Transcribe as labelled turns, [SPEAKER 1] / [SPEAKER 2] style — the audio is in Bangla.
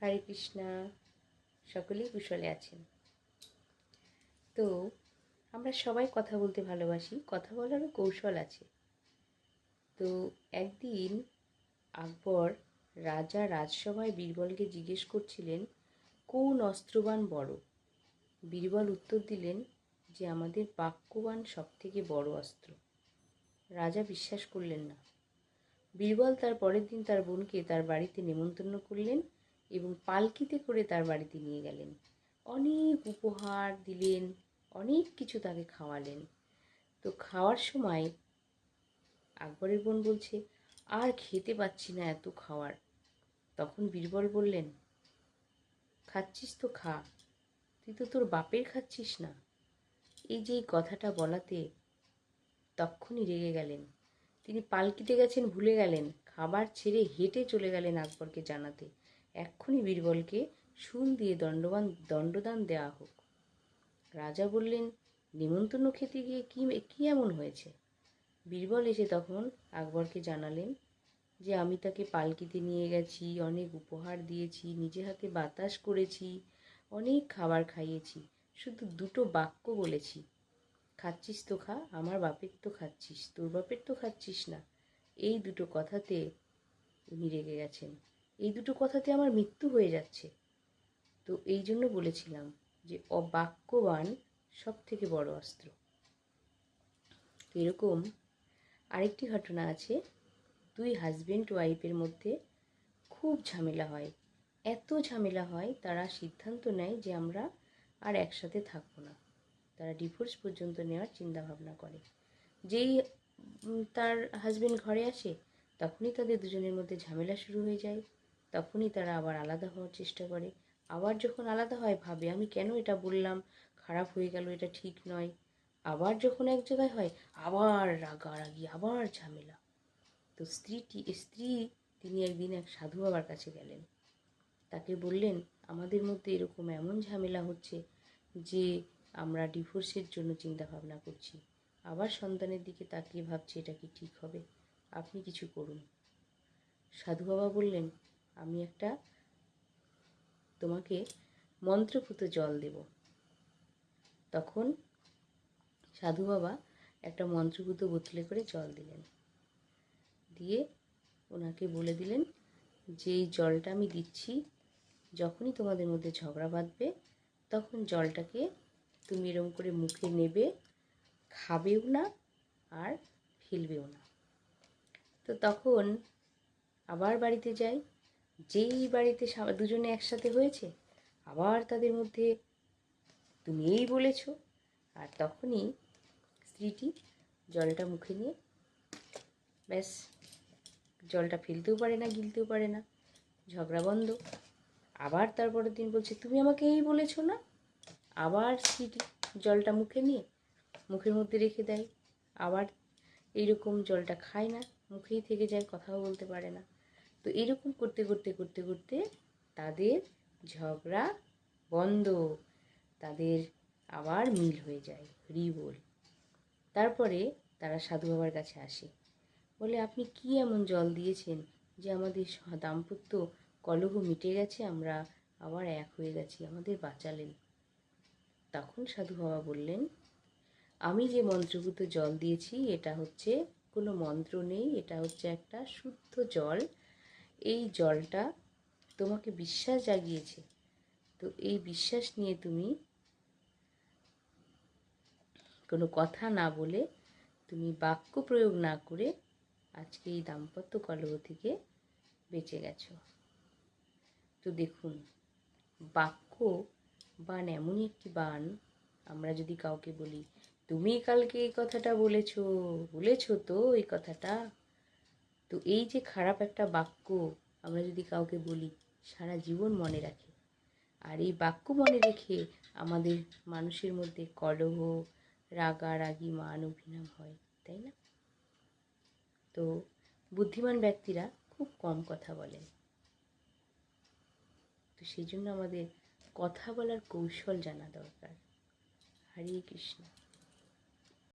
[SPEAKER 1] হরে কৃষ্ণা। সকলেই কুশলে আছেন তো? আমরা সবাই কথা বলতে ভালোবাসি, কথা বলারও কৌশল আছে। তো একদিন আকবর রাজা রাজসভায় বীরবলকে জিজ্ঞেস করছিলেন, কোন অস্ত্রবান বড়? বীরবল উত্তর দিলেন যে আমাদের বাক্যবান সব থেকে বড় অস্ত্র। রাজা বিশ্বাস করলেন না। বীরবল তার পরের দিন তার বোনকে তার বাড়িতে নেমন্তন্ন করলেন এবং পালকিতে করে তার বাড়িতে নিয়ে গেলেন। অনেক উপহার দিলেন, অনেক কিছু তাকে খাওয়ালেন। তো খাওয়ার সময় আকবরের বোন বলছে, আর খেতে পাচ্ছি না এত খাওয়ার। তখন বীরবল বললেন, খাচ্ছিস তো খা, তুই তো তোর বাপের খাচ্ছিস না। এই যে এই কথাটা বলাতে তক্ষুনি রেগে গেলেন। তিনি পালকিতে গেছেন ভুলে গেলেন, খাবার ছেড়ে হেঁটে চলে গেলেন আকবরকে জানাতে, এক্ষুনি বীরবলকে শুল দিয়ে দণ্ডদান দেওয়া হোক। রাজা বললেন, নেমন্তন্ন খেতে গিয়ে কি এমন হয়েছে? বীরবল এসে তখন আকবরকে জানালেন যে আমি তাকে পালকিতে নিয়ে গেছি, অনেক উপহার দিয়েছি, নিজে হাতে বাতাস করেছি, অনেক খাবার খাইয়েছি, শুধু দুটো বাক্য বলেছি, খাচ্ছিস তো খা, আমার বাপের তো খাচ্ছিস, তোর বাপের তো খাচ্ছিস না। এই দুটো কথাতে উনি রেগে গেছেন। এই দুটো কথাতে আমার মৃত্যু হয়ে যাচ্ছে। তো এই জন্য বলেছিলাম যে অবাক্যবান সব থেকে বড় অস্ত্র। এরকম আরেকটি ঘটনা আছে। দুই হাজব্যান্ড ওয়াইফের মধ্যে খুব ঝামেলা হয়। এত ঝামেলা হয় তারা সিদ্ধান্ত নেয় যে আমরা আর একসাথে থাকবো না। তারা ডিভোর্স পর্যন্ত নেওয়ার চিন্তা ভাবনা করে। যেই তার হাজবেন্ড ঘরে আসে তখনই তাদের দুজনের মধ্যে ঝামেলা শুরু হয়ে যায়। তখনই তারা আবার আলাদা হওয়ার চেষ্টা করে। আবার যখন আলাদা হয় ভাবে আমি কেন এটা বললাম, খারাপ হয়ে গেল, এটা ঠিক নয়। আবার যখন এক জায়গায় হয় আবার রাগারাগি, আবার ঝামেলা। তো স্ত্রী তিনি একদিন এক সাধু বাবার কাছে গেলেন। তাকে বললেন, আমাদের মধ্যে এরকম এমন ঝামেলা হচ্ছে যে আমরা ডিভোর্সের জন্য চিন্তা ভাবনা করছি। আবার সন্তানের দিকে তাকিয়ে ভাবছি এটা কি ঠিক হবে, আপনি কিছু করুন। সাধু বাবা বললেন, আমি একটা তোমাকে মন্ত্রপুত জল দেব। তখন সাধু বাবা একটা মন্ত্রপুত বোতলে করে জল দিলেন। দিয়ে ওনাকে বলে দিলেন যে এই জলটা আমি দিচ্ছি, যখনই তোমাদের মধ্যে ঝগড়া বাঁধবে তখন জলটাকে তুমি এরকম করে মুখে নেবে, খাবেও না আর ফেলবেও না। তো তখন আবার বাড়িতে যাই। যেই বাড়িতে দুজনে একসাথে হয়েছে আবার তাদের মধ্যে তুমি এই বলেছ। আর তখনই স্ত্রীটি জলটা মুখে নিয়ে ব্যাস, জলটা ফেলতেও পারে না, গিলতেও পারে না, ঝগড়া বন্ধ। আবার তারপরের দিন বলছে, তুমি আমাকে এই বলেছো না। আবার স্ত্রীটি জলটা মুখে নিয়ে মুখের মধ্যে রেখে দেয়। আবার এইরকম জলটা খায় না, মুখেই থেকে যায়, কথাও বলতে পারে না। তো এরকম করতে করতে করতে করতে তাদের ঝগড়া বন্ধ, তাদের আবার মিল হয়ে যায়। হরি বল। তারপরে তারা সাধু বাবার কাছে আসে, বলে আপনি কি এমন জল দিয়েছেন যে আমাদের দাম্পত্য কলহ মিটে গেছে, আমরা আবার এক হয়ে গেছি, আমাদের বাঁচালেন। তখন সাধু বাবা বললেন, আমি যে মন্ত্রপুত জল দিয়েছি এটা হচ্ছে কোনো মন্ত্র নেই, এটা হচ্ছে একটা শুদ্ধ জল। এই জলটা তোমাকে বিশ্বাস জাগিয়েছে। তো এই বিশ্বাস নিয়ে তুমি কোনো কথা না বলে, তুমি বাক্য প্রয়োগ না করে আজকে এই দাম্পত্য কলহ থেকে বেঁচে গেছো। তো দেখুন, বাক্য বান এমনই একটি বান, আমরা যদি কাউকে বলি তুমি কালকে এই কথাটা বলেছো তো এই কথাটা, তো এই যে খারাপ একটা বাক্য আমরা যদি কাউকে বলি সারা জীবন মনে রাখে। আর এই বাক্য মনে রেখে আমাদের মানুষের মধ্যে কলহ, রাগারাগি, মান অভিমান হয়, তাই না? তো বুদ্ধিমান ব্যক্তিরা খুব কম কথা বলেন। তো সেই জন্য আমাদের কথা বলার কৌশল জানা দরকার। হরে কৃষ্ণ।